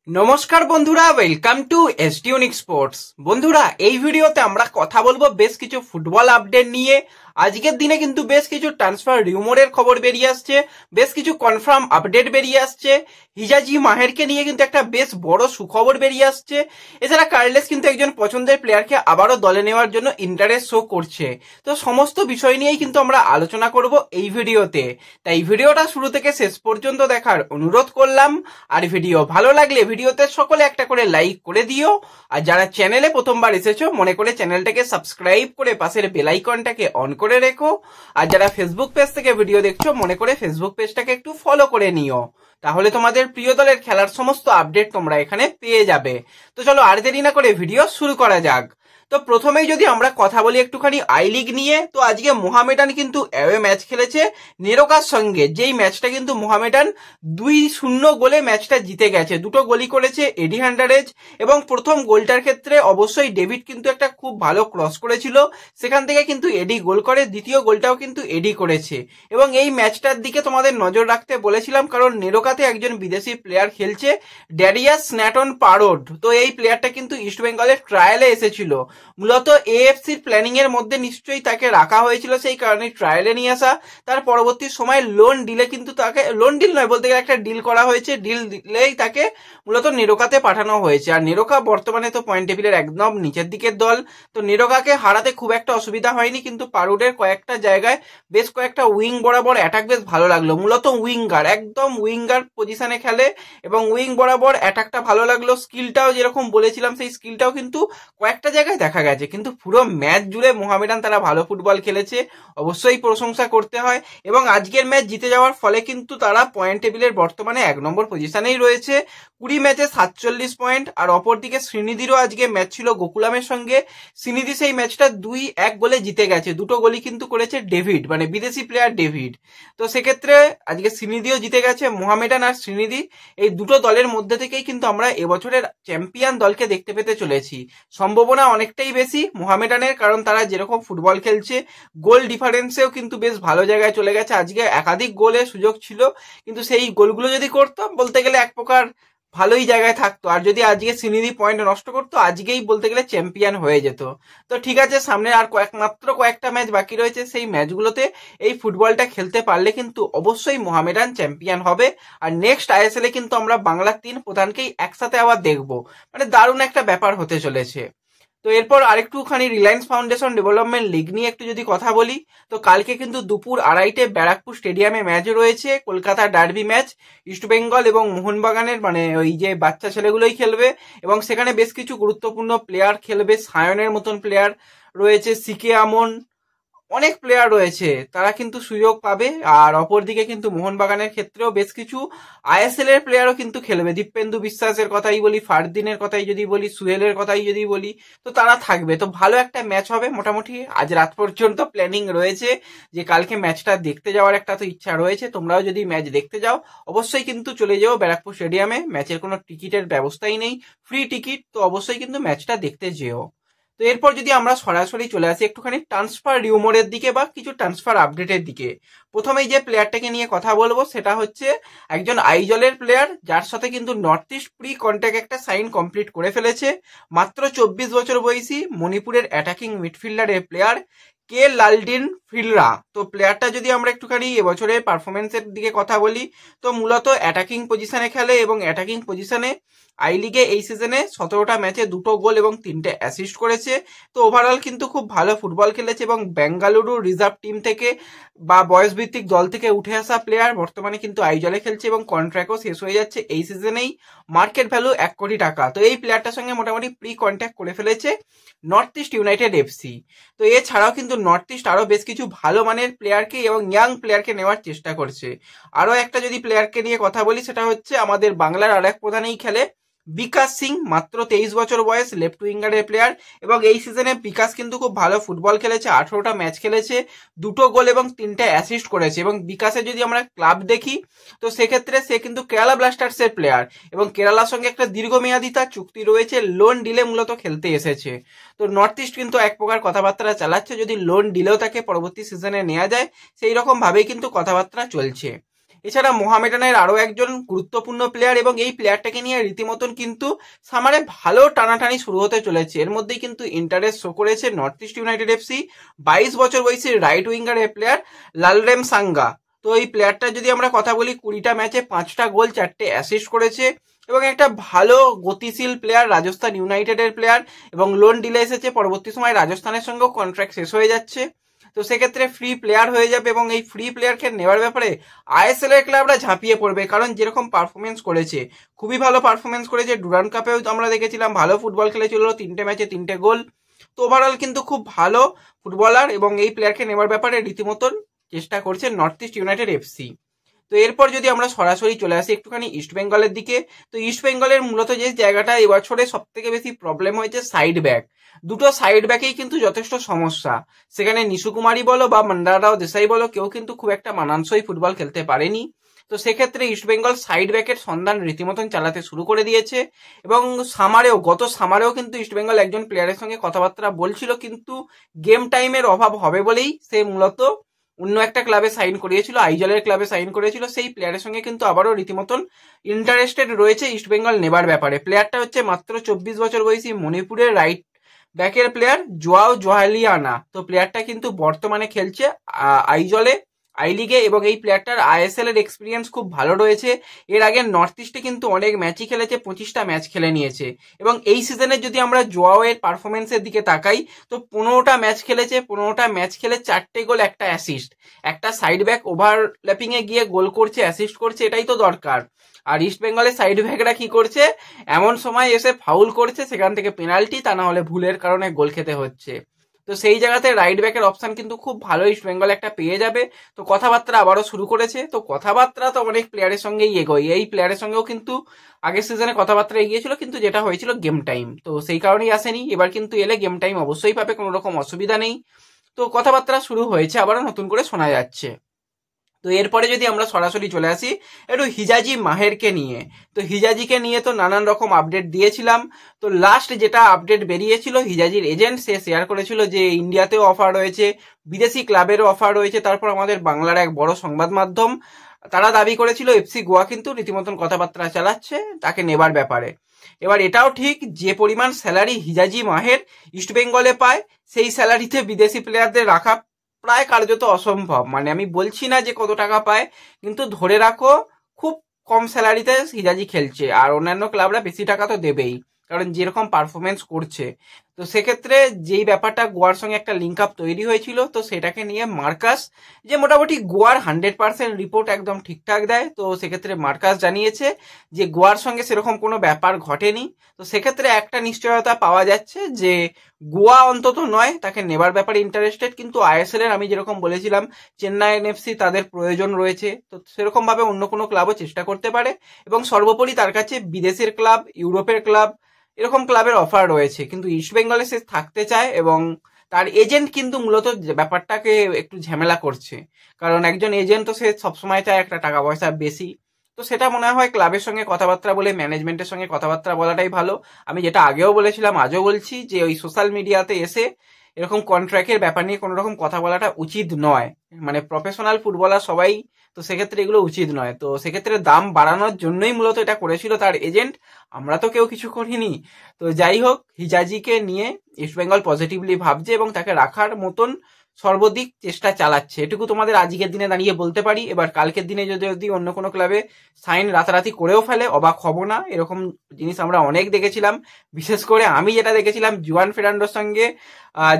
নমস্কার বন্ধুরা, welcome to এসটিউনিক sports. বন্ধুরা, এই ভিডিওতে আমরা কথা বলবো বেশ কিছু ফুটবল আপডেট নিয়ে। আজকের দিনে কিন্তু বেশ কিছু ট্রান্সফার রিউমোরের খবর বেরিয়ে আসছে, বেশ কিছু কনফার্ম আপডেট বেরিয়ে আসছে। হিজাজি মাহেরকে নিয়ে কিন্তু একটা বেশ বড় সুখবর বেরিয়ে আসছে। এছাড়া কার্লেস কিন্তু একজন পছন্দের প্লেয়ারকে আবারও দলে নেওয়ার জন্য ইন্টারেস্ট শো করছে। তো সমস্ত বিষয় নিয়েই কিন্তু আমরা আলোচনা করব এই ভিডিওতে। তাই ভিডিওটা শুরু থেকে শেষ পর্যন্ত দেখার অনুরোধ করলাম। আর ভিডিও ভালো লাগলে ভিডিওতে সকলে একটা করে লাইক করে দিও। আর যারা চ্যানেলে প্রথমবার এসেছো মনে করে চ্যানেলটাকে সাবস্ক্রাইব করে পাশের বেল আইকনটাকে অন করে রেখো। আর যারা ফেসবুক পেজ থেকে ভিডিও দেখছো মনে করে ফেসবুক পেজটাকে একটু ফলো করে নিও, তাহলে তোমাদের প্রিয় দলের খেলার সমস্ত আপডেট তোমরা এখানে পেয়ে যাবে। তো চলো আর দেরি না করে ভিডিও শুরু করা যাক। তো প্রথমেই যদি আমরা কথা বলি একটুখানি আই লিগ নিয়ে, তো আজকে মোহামেডান কিন্তু অ্যাওয়ে ম্যাচ খেলেছে নেরোকার সঙ্গে, যেই ম্যাচটা কিন্তু মোহামেডান 2-0 গোলে ম্যাচটা জিতে গেছে। দুটো গোলই করেছে এডি হান্ডারেজ, এবং প্রথম গোলটার ক্ষেত্রে অবশ্যই ডেভিড কিন্তু একটা খুব ভালো ক্রস করেছিল, সেখান থেকে কিন্তু এডি গোল করে। দ্বিতীয় গোলটাও কিন্তু এডি করেছে। এবং এই ম্যাচটার দিকে তোমাদের নজর রাখতে বলেছিলাম, কারণ নেরোকাতে একজন বিদেশি প্লেয়ার খেলছে, ড্যারিয়াস স্ন্যাটন পারোড। তো এই প্লেয়ারটা কিন্তু ইস্টবেঙ্গলের ট্রায়ালে এসেছিল। মূলত এএফসির প্ল্যানিং এর মধ্যে নিশ্চয়ই তাকে রাখা হয়েছিল, সেই কারণে ট্রায়ালে নিয়ে আসা। তার পরবর্তী সময় লোন ডিলে কিন্তু তাকে, লোন ডিল নয় বলতে গেলে একটা ডিল করা হয়েছে, ডিল দিলেই তাকে মূলত নেরোকাতে পাঠানো হয়েছে। আর নেরোকা বর্তমানে তো পয়েন্ট টেবিলের একদম নিচের দিকের দল, তো নেরোকাকে হারাতে খুব একটা অসুবিধা হয়নি। কিন্তু পারুডের কয়েকটা জায়গায় বেশ কয়েকটা উইং বরাবর অ্যাটাক বেশ ভালো লাগলো। মূলত উইঙ্গার, একদম উইঙ্গার পজিশনে খেলে এবং উইং বরাবর অ্যাটাকটা ভালো লাগলো। স্কিলটাও যেরকম বলেছিলাম সেই স্কিলটাও কিন্তু কয়েকটা জায়গায় দেখা গেছে। কিন্তু পুরো ম্যাচ জুড়ে মোহামেডান তারা ভালো ফুটবল খেলেছে, অবশ্যই প্রশংসা করতে হয়। এবং আজকের ম্যাচ জিতে যাওয়ার ফলে কিন্তু তারা পয়েন্ট টেবিলের বর্তমানে 1 নম্বর পজিশনেই রয়েছে, 20 ম্যাচে 47 পয়েন্ট। আর অপরদিকে শ্রীনিধিরও আজকে ম্যাচ ছিল গোকুলামের সঙ্গে, শ্রীনিধি সেই ম্যাচটা 2-1 গোলে জিতে গেছে। দুটো গোলই কিন্তু করেছে ডেভিড, মানে বিদেশি প্লেয়ার ডেভিড। তো সেক্ষেত্রে আজকে শ্রীনিধিও জিতে গেছে। মোহামেডান আর শ্রীনিধি এই দুটো দলের মধ্যে থেকেই কিন্তু আমরা এবছরের চ্যাম্পিয়ন দলকে দেখতে পেতে চলেছি। সম্ভাবনা অনেকটাই বেশি মোহামেডানের, কারণ তারা যেরকম ফুটবল খেলছে, গোল ডিফারেন্সেও কিন্তু বেশ ভালো জায়গায় চলে গেছে। আজকে একাধিক গোলের সুযোগ ছিল, কিন্তু সেই গোলগুলো যদি করতো বলতে গেলে এক প্রকার ভালোই জায়গায় থাকতো। আর যদি আজকে শ্রীনিধি পয়েন্ট নষ্ট করতো আজকেই বলতে গেলে চ্যাম্পিয়ন হয়ে যেত। তো ঠিক আছে, সামনে আর মাত্র কয়েকটা ম্যাচ বাকি রয়েছে, সেই ম্যাচগুলোতে এই ফুটবলটা খেলতে পারলে কিন্তু অবশ্যই মোহামেডান চ্যাম্পিয়ন হবে। আর নেক্সট আইএসএল এ কিন্তু আমরা বাংলার 3 প্রধানকেই একসাথে আবার দেখবো, মানে দারুণ একটা ব্যাপার হতে চলেছে। তো এরপর আরেকটুখানি রিলায়েন্স ফাউন্ডেশন ডেভেলপমেন্ট লিগ নিয়ে একটু যদি কথা বলি, তো কালকে কিন্তু দুপুর 2:30 ব্যারাকপুর স্টেডিয়ামে ম্যাচ রয়েছে, কলকাতা ডার্বি ম্যাচ। ইস্টবেঙ্গল এবং মোহনবাগানের, মানে ওই যে বাচ্চা ছেলেগুলোই খেলবে, এবং সেখানে বেশ কিছু গুরুত্বপূর্ণ প্লেয়ার খেলবে। সায়নের মতন প্লেয়ার রয়েছে, সিকে আমন, অনেক প্লেয়ার রয়েছে, তারা কিন্তু সুযোগ পাবে। আর অপরদিকে কিন্তু মোহনবাগানের ক্ষেত্রেও বেশ কিছু আইএসএল এর প্লেয়ারও কিন্তু খেলবে। দীপেন্দু বিশ্বাসের কথাই বলি, ফারদিনের কথাই যদি বলি, সুহেলের কথাই যদি বলি, তো তারা থাকবে। তো ভালো একটা ম্যাচ হবে মোটামুটি। আজ রাত পর্যন্ত প্ল্যানিং রয়েছে যে কালকে ম্যাচটা দেখতে যাওয়ার একটা তো ইচ্ছা রয়েছে। তোমরাও যদি ম্যাচ দেখতে যাও অবশ্যই কিন্তু চলে যাও ব্যারাকপুর স্টেডিয়ামে। ম্যাচের কোনো টিকিটের ব্যবস্থাই নেই, ফ্রি টিকিট, তো অবশ্যই কিন্তু ম্যাচটা দেখতে যেও। তো এরপর যদি আমরা সরাসরি চলে আসি একটুখানি ট্রান্সফার রিউমোরের দিকে বা কিছু ট্রান্সফার আপডেটের দিকে, প্রথমেই যে প্লেয়ারটাকে নিয়ে কথা বলবো সেটা হচ্ছে একজন আইজলের প্লেয়ার, যার সাথে কিন্তু নর্থ ইস্ট প্রি কন্ট্যাক্ট একটা সাইন কমপ্লিট করে ফেলেছে। মাত্র 24 বছর বয়সী মণিপুরের অ্যাটাকিং মিডফিল্ডারের প্লেয়ার কে লালডিন ফিলরা। তো প্লেয়ারটা যদি আমরা একটুখানি এবছরের পারফরমেন্সের দিকে কথা বলি, তো মূলত অ্যাটাকিং পজিশনে খেলে এবং অ্যাটাকিং পজিশনে আই লিগে এই সিজনে 17টা ম্যাচে 2টো গোল এবং 3টে অ্যাসিস্ট করেছে। তো ওভারঅল কিন্তু খুব ভালো ফুটবল খেলেছে, এবং বেঙ্গালুরু রিজার্ভ টিম থেকে বা বয়স ভিত্তিক দল থেকে উঠে আসা প্লেয়ার, বর্তমানে কিন্তু আইজলে খেলছে এবং কন্ট্রাক্টও শেষ হয়ে যাচ্ছে এই সিজনেই। মার্কেট ভ্যালু 1 কোটি টাকা। তো এই প্লেয়ারটার সঙ্গে মোটামুটি প্রি কন্ট্যাক্ট করে ফেলেছে নর্থ ইস্ট ইউনাইটেড এফসি। তো এছাড়াও কিন্তু নর্থ ইস্ট আরো বেশ কিছু ভালো মানের প্লেয়ারকে এবং ইয়াং প্লেয়ারকে নেওয়ার চেষ্টা করছে। আরো একটা যদি প্লেয়ারকে নিয়ে কথা বলি, সেটা হচ্ছে আমাদের বাংলার আর এক প্রধানেই খেলে বিকাশ সিং, মাত্র 23 বছর বয়স, লেফট উইঙ্গারের প্লেয়ার। এবং এই সিজনে বিকাশ কিন্তু খুব ভালো ফুটবল খেলেছে, 18টা ম্যাচ খেলেছে, 2টো গোল এবং 3টে অ্যাসিস্ট করেছে। এবং বিকাশের যদি আমরা ক্লাব দেখি, তো সেক্ষেত্রে সে কিন্তু কেরালা ব্লাস্টার্সের প্লেয়ার, এবং কেরালার সঙ্গে একটা দীর্ঘমেয়াদী তার চুক্তি রয়েছে, লোন ডিলে মূলত খেলতে এসেছে। তো নর্থ ইস্ট কিন্তু এক প্রকার কথাবার্তা চালাচ্ছে, যদি লোন ডিলেও তাকে পরবর্তী সিজনে নেওয়া যায় সেই রকম ভাবেই কিন্তু কথাবার্তা চলছে। এছাড়া মোহামেডানের আরো একজন গুরুত্বপূর্ণ প্লেয়ার এবং এই প্লেয়ারটাকে নিয়ে রীতিমতন কিন্তু সামারে ভালো টানাটানি শুরু হতে চলেছে। এর মধ্যেই কিন্তু ইন্টারেস্ট শো করেছে নর্থ ইস্ট ইউনাইটেড এফসি 22 বছর বয়সী রাইট উইঙ্গার এর প্লেয়ার লালরেম সাঙ্গা। তো এই প্লেয়ারটা যদি আমরা কথা বলি 20টা ম্যাচে 5টা গোল 4টে অ্যাসিস্ট করেছে এবং একটা ভালো গতিশীল প্লেয়ার, রাজস্থান ইউনাইটেডের প্লেয়ার এবং লোন ডিলে এসেছে। পরবর্তী সময় রাজস্থানের সঙ্গেও কন্ট্রাক্ট শেষ হয়ে যাচ্ছে, তো সেক্ষেত্রে ফ্রি প্লেয়ার হয়ে যাবে এবং এই ফ্রি প্লেয়ারকে নেওয়ার ব্যাপারে আইএসএল এর ক্লাবরা ঝাঁপিয়ে পড়বে, কারণ যেরকম পারফরমেন্স করেছে, খুবই ভালো পারফরমেন্স করেছে। ডুরান্ড কাপেও আমরা দেখেছিলাম ভালো ফুটবল খেলেছিল, 3টে ম্যাচে 3টে গোল। তো ওভারঅল কিন্তু খুব ভালো ফুটবলার এবং এই প্লেয়ারকে নেওয়ার ব্যাপারে রীতিমতন চেষ্টা করছে নর্থ ইস্ট ইউনাইটেড এফসি। তো এরপর যদি আমরা সরাসরি চলে আসি একটুখানি ইস্ট বেঙ্গলের দিকে, তো ইস্ট বেঙ্গলের মূলত যে জায়গাটা এবছরে সব থেকে বেশি প্রবলেম হয়েছে সাইড ব্যাক। দুটো সাইড ব্যাকেই কিন্তু যথেষ্ট সমস্যা। সেখানে নিশু কুমারী বলো বা মন্ডারাও দেশাই বলো, কেউ কিন্তু খুব একটা মানানসই ফুটবল খেলতে পারেনি। তো সেক্ষেত্রে ইস্ট বেঙ্গল সাইড ব্যাকের সন্ধান রীতিমতন চালাতে শুরু করে দিয়েছে এবং গত সামারেও কিন্তু ইস্ট বেঙ্গল একজন প্লেয়ারের সঙ্গে কথাবার্তা বলছিল, কিন্তু গেম টাইমের অভাব হবে বলেই সে মূলত অন্য একটা ক্লাবে সাইন করিয়েছিল, আইজলের ক্লাবে সাইন করেছিল। সেই প্লেয়ারের সঙ্গে কিন্তু আবারও রীতিমতন ইন্টারেস্টেড রয়েছে ইস্ট বেঙ্গল নেবার ব্যাপারে। প্লেয়ারটা হচ্ছে মাত্র 24 বছর বয়সী মণিপুরের রাইট ব্যাকের প্লেয়ার জোয়াও জোহালিয়ানা। তো প্লেয়ারটা কিন্তু বর্তমানে খেলছে আইজলে, আই লিগে এবং এই প্লেয়ারটার আইএসএল এর এক্সপিরিয়েন্স খুব ভালো রয়েছে। এর আগে নর্থ ইস্টে কিন্তু অনেক ম্যাচই খেলেছে, 25টা ম্যাচ খেলে নিয়েছে এবং এই সিজনে যদি আমরা জোয়াও এর পারফরমেন্সের দিকে তাকাই তো 15টা ম্যাচ খেলেছে, 15টা ম্যাচ খেলে 4টে গোল, একটা অ্যাসিস্ট। একটা সাইড ব্যাক ওভারল্যাপিং এ গিয়ে গোল করছে, অ্যাসিস্ট করছে, এটাই তো দরকার। আর ইস্ট বেঙ্গলের সাইড ব্যাকরা কি করছে, এমন সময় এসে ফাউল করছে, সেখান থেকে পেনাল্টি, তা না হলে ভুলের কারণে গোল খেতে হচ্ছে। তো সেই জায়গাতে রাইট ব্যাকের অপশন কিন্তু খুব ভালো ইস্ট বেঙ্গল একটা পেয়ে যাবে। তো কথাবার্তা আবারও শুরু করেছে, তো কথাবার্তা তো অনেক প্লেয়ারের সঙ্গেই এগোয়, এই প্লেয়ারের সঙ্গেও কিন্তু আগের সিজনে কথাবার্তা এগিয়েছিল, কিন্তু যেটা হয়েছিল গেম টাইম, তো সেই কারণেই আসেনি। এবার কিন্তু এলে গেম টাইম অবশ্যই পাবে, কোনো রকম অসুবিধা নেই। তো কথাবার্তা শুরু হয়েছে, আবারও নতুন করে শোনা যাচ্ছে। তো এরপরে যদি আমরা সরাসরি চলে আসি একটু হিজাজি মাহেরকে নিয়ে, তো হিজাজিকে নিয়ে তো নানান রকম আপডেট দিয়েছিলাম। তো লাস্ট যেটা আপডেট বেরিয়েছিল, হিজাজির এজেন্ট সে শেয়ার করেছিল যে ইন্ডিয়াতেও অফার রয়েছে, বিদেশি ক্লাবেরও অফার রয়েছে। তারপর আমাদের বাংলার এক বড় সংবাদ মাধ্যম তারা দাবি করেছিল এফসি গোয়া কিন্তু রীতিমতন কথাবার্তা চালাচ্ছে তাকে নেবার ব্যাপারে। এবার এটাও ঠিক, যে পরিমাণ স্যালারি হিজাজি মাহের ইস্ট বেঙ্গলে পায়, সেই স্যালারিতে বিদেশি প্লেয়ারদের রাখা প্রায় কার্যত অসম্ভব। মানে আমি বলছি না যে কত টাকা পায়, কিন্তু ধরে রাখো খুব কম স্যালারিতে হিজাজি খেলছে, আর অন্যান্য ক্লাবরা বেশি টাকা তো দেবেই, কারণ যেরকম পারফরমেন্স করছে। তো সেক্ষেত্রে যেই ব্যাপারটা গোয়ার সঙ্গে একটা লিঙ্ক আপ তৈরি হয়েছিল, তো সেটাকে নিয়ে মার্কাস যে মোটামুটি গোয়ার 100% রিপোর্ট একদম ঠিকঠাক দেয়, তো সেক্ষেত্রে মার্কাস জানিয়েছে যে গোয়ার সঙ্গে সেরকম কোনো ব্যাপার ঘটেনি। তো সেক্ষেত্রে একটা নিশ্চয়তা পাওয়া যাচ্ছে যে গোয়া অন্তত নয় তাকে নেবার ব্যাপারে ইন্টারেস্টেড, কিন্তু আইএসএল এর আমি যেরকম বলেছিলাম চেন্নাই এনএফসি তাদের প্রয়োজন রয়েছে, তো সেরকম ভাবে অন্য কোনো ক্লাবও চেষ্টা করতে পারে এবং সর্বোপরি তার কাছে বিদেশের ক্লাব, ইউরোপের ক্লাব, এরকম ক্লাবের অফার রয়েছে। কিন্তু ইস্ট বেঙ্গলে সে থাকতে চায় এবং তার এজেন্ট কিন্তু মূলত ব্যাপারটাকে একটু ঝামেলা করছে, কারণ একজন এজেন্ট তো সে সবসময় চায় একটা টাকা পয়সা বেশি। তো সেটা মনে হয় ক্লাবের সঙ্গে কথাবার্তা বলে, ম্যানেজমেন্টের সঙ্গে কথাবার্তা বলাটাই ভালো। আমি যেটা আগেও বলেছিলাম আজও বলছি যে ওই সোশ্যাল মিডিয়াতে এসে এরকম কন্ট্রাক্টের ব্যাপার নিয়ে কোনো রকম কথা বলাটা উচিত নয়, মানে প্রফেশনাল ফুটবলার সবাই, তো সেক্ষেত্রে এগুলো উচিত নয়। তো সেক্ষেত্রে দাম বাড়ানোর জন্যই মূলত এটা করেছিল তার এজেন্ট, আমরা তো কেউ কিছু করিনি। তো যাই হোক, হিজাজিকে নিয়ে ইস্ট বেঙ্গল পজিটিভলি ভাবছে এবং তাকে রাখার মতন সর্বাধিক চেষ্টা চালাচ্ছে, এটুকু তোমাদের আজকের দিনে দাঁড়িয়ে বলতে পারি। এবার কালকের দিনে যদি অন্য কোনো ক্লাবে সাইন রাতারাতি করেও ফেলে, অবাক হব না। এরকম জিনিস আমরা অনেক দেখেছিলাম, বিশেষ করে আমি যেটা দেখেছিলাম জুয়ান ফের্নান্ডোর সঙ্গে,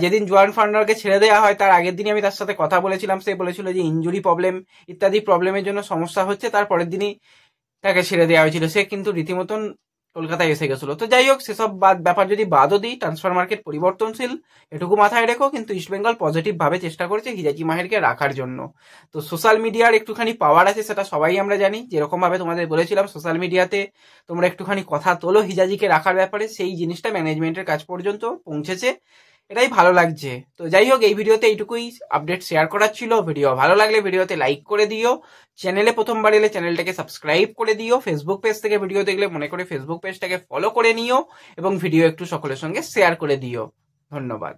যেদিন জুয়ান ফার্নান্ডোকে ছেড়ে দেওয়া হয় তার আগের দিনই আমি তার সাথে কথা বলেছিলাম, সে বলেছিল যে ইনজুরি প্রবলেম ইত্যাদি প্রবলেমের জন্য সমস্যা হচ্ছে, তারপরের দিনই তাকে ছেড়ে দেওয়া হয়েছিল। সে কিন্তু রীতিমতন কলকাতায় এসে গেছিল। তো যাই হোক, সেসব ব্যাপার যদি বাদও দিই, ট্রান্সফার মার্কেট পরিবর্তনশীল, এটুকু মাথায় রেখো। কিন্তু ইস্ট বেঙ্গল পজিটিভ ভাবে চেষ্টা করছে হিজাজি মাহেরকে রাখার জন্য। তো সোশ্যাল মিডিয়ার একটুখানি পাওয়ার আছে, সেটা সবাই আমরা জানি। যেরকম ভাবে তোমাদের বলেছিলাম সোশ্যাল মিডিয়াতে তোমরা একটুখানি কথা তোলো হিজাজিকে রাখার ব্যাপারে, সেই জিনিসটা ম্যানেজমেন্টের কাছ পর্যন্ত পৌঁছেছে, এটাই ভালো লাগছে। তো যাই হোক, এই ভিডিওতে এইটুকুই আপডেট শেয়ার করার ছিল। ভিডিও ভালো লাগলে ভিডিওতে লাইক করে দিও, চ্যানেলে প্রথমবার এলে চ্যানেলটাকে সাবস্ক্রাইব করে দিও, ফেসবুক পেজ থেকে ভিডিও দেখলে মনে করে ফেসবুক পেজটাকে ফলো করে নিও এবং ভিডিও একটু সকলের সঙ্গে শেয়ার করে দিও। ধন্যবাদ।